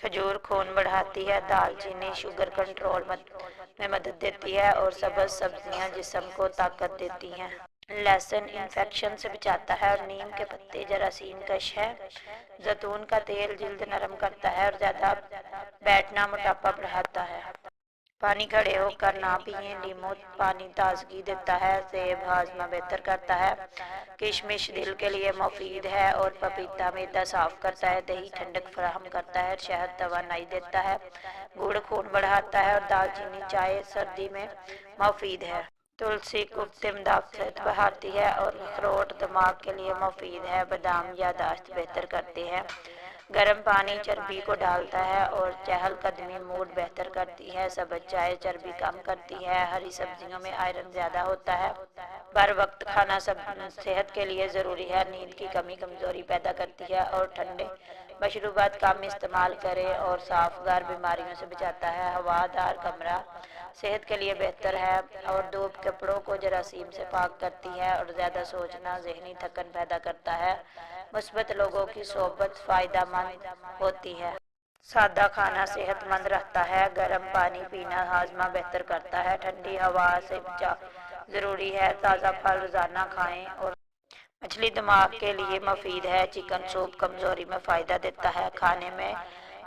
کھجور خون بڑھاتی ہے، دال چینی شوگر کنٹرول میں مدد دیتی ہے اور سبز سبزیاں جسم کو طاقت دیتی ہیں۔ لہسن انفیکشن سے بچاتا ہے اور نیم کے پتے جراثیم کش ہے۔ زیتون کا تیل جلد نرم کرتا ہے اور زیادہ بیٹھنا موٹاپا بڑھاتا ہے۔ پانی کھڑے ہو کر نہ پئیں، لیموں پانی تازگی دیتا ہے، سیب ہاضمہ بہتر کرتا ہے، کشمش دل کے لیے مفید ہے اور پپیتا معدہ صاف کرتا ہے، دہی ٹھنڈک فراہم کرتا ہے، شہد توانائی دیتا ہے، گڑ خون بڑھاتا ہے اور دال چینی چائے سردی میں مفید ہے۔ تلسی قوت مدافعت بڑھاتی ہے اور اخروٹ دماغ کے لیے مفید ہے، بادام یادداشت بہتر کرتے ہیں۔ گرم پانی چربی کو ڈالتا ہے اور چہل قدمی موڈ بہتر کرتی ہے، سبز چائے چربی کم کرتی ہے، ہری سبزیوں میں آئرن زیادہ ہوتا ہے۔ بر وقت کھانا صحت کے لیے ضروری ہے، نیند کی کمی کمزوری پیدا کرتی ہے اور ٹھنڈے مشروبات کم استعمال کرے اور صاف گھر بیماریوں سے بچاتا ہے، ہوادار کمرہ صحت کے لیے بہتر ہے اور دھوپ کپڑوں کو جراثیم سے پاک کرتی ہے اور زیادہ سوچنا ذہنی تھکن پیدا کرتا ہے۔ مثبت لوگوں کی صحبت فائدہ مند ہوتی ہے۔ سادہ کھانا صحت مند رکھتا ہے، گرم پانی پینا ہاضمہ بہتر کرتا ہے، ٹھنڈی ہوا سے بچاؤ ضروری ہے، تازہ پھل روزانہ کھائیں اور مچھلی دماغ کے لیے مفید ہے، چکن سوپ کمزوری میں فائدہ دیتا ہے، کھانے میں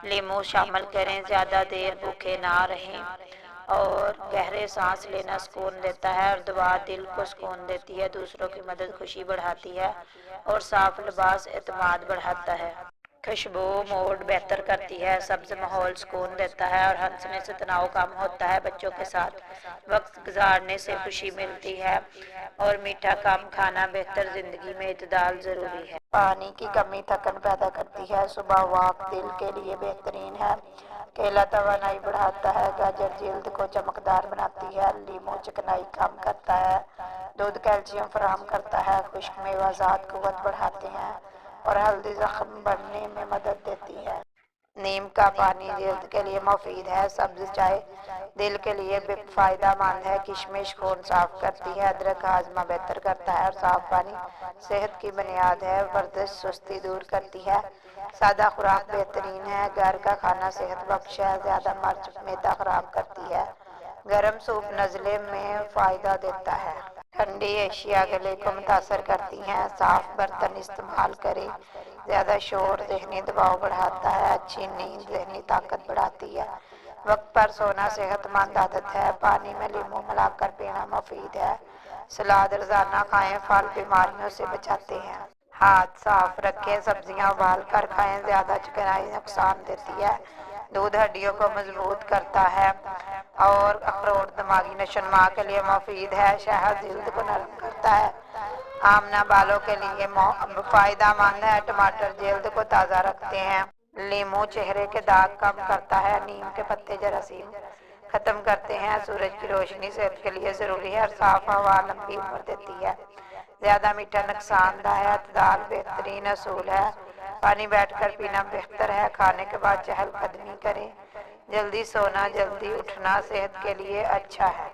لیموں شامل کریں، زیادہ دیر بھوکے نہ رہیں اور گہرے سانس لینا سکون دیتا ہے اور دعا دل کو سکون دیتی ہے، دوسروں کی مدد خوشی بڑھاتی ہے اور صاف لباس اعتماد بڑھاتا ہے۔ خوشبو موڈ بہتر کرتی ہے، سبز ماحول سکون دیتا ہے اور ہنسنے سے تناؤ کم ہوتا ہے، بچوں کے ساتھ وقت گزارنے سے خوشی ملتی ہے اور میٹھا کم کھانا بہتر زندگی میں اعتدال ضروری ہے۔ پانی کی کمی تھکن پیدا کرتی ہے، صبح واک دل کے لیے بہترین ہے، کیلا توانائی بڑھاتا ہے، گاجر جلد کو چمکدار بناتی ہے، لیموں چکنائی کم کرتا ہے، دودھ کیلشیم فراہم کرتا ہے، خشک میوہ جات قوت بڑھاتے ہیں اور ہلدی زخم بڑھنے میں مدد دیتی ہے۔ نیم کا پانی جلد کے لیے مفید ہے، سبز چائے دل کے لیے فائدہ مند ہے، کشمش خون صاف کرتی ہے، ادرک ہاضمہ بہتر کرتا ہے اور صاف پانی صحت کی بنیاد ہے، ورزش سستی دور کرتی ہے، سادہ خوراک بہترین ہے، گھر کا کھانا صحت بخش ہے، زیادہ مرچ معدہ خراب کرتی ہے، گرم سوپ نزلے میں فائدہ دیتا ہے۔ ٹھنڈی اشیاء گلے کو متاثر کرتی ہیں، صاف برتن استعمال کریں، زیادہ شور ذہنی دباؤ بڑھاتا ہے، اچھی نیند ذہنی طاقت بڑھاتی ہے، وقت پر سونا صحت مند عادت ہے، پانی میں لیموں ملا کر پینا مفید ہے، سلاد روزانہ کھائیں، پھل بیماریوں سے بچاتے ہیں۔ ہاتھ صاف رکھیں، سبزیاں ابال کر کھائیں، زیادہ چکنائی نقصان دیتی ہے، دودھ ہڈیوں کو مضبوط کرتا ہے اور اخروٹ دماغی نشو و نما کے لیے مفید ہے، شہد جلد کو نرم کرتا ہے، آملہ بالوں کے لیے فائدہ مند ہے، ٹماٹر جلد کو تازہ رکھتے ہیں، لیموں چہرے کے داغ کم کرتا ہے، نیم کے پتے جراثیم ختم کرتے ہیں، سورج کی روشنی صحت کے لیے ضروری ہے اور صاف ہوا لمبی عمر دیتی ہے، زیادہ میٹھا نقصان دہ ہے، اعتدال بہترین اصول ہے، پانی بیٹھ کر پینا بہتر ہے، کھانے کے بعد چہل قدمی کریں، جلدی سونا جلدی اٹھنا صحت کے لیے اچھا ہے،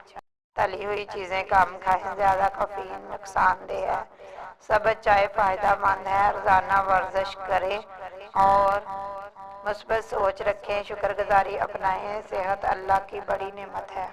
تلی ہوئی چیزیں کم کھائیں، زیادہ کیفین نقصان دہ ہے، سبز چائے فائدہ مند ہے، روزانہ ورزش کریں اور مثبت سوچ رکھیں، شکر گزاری اپنائیں، صحت اللہ کی بڑی نعمت ہے۔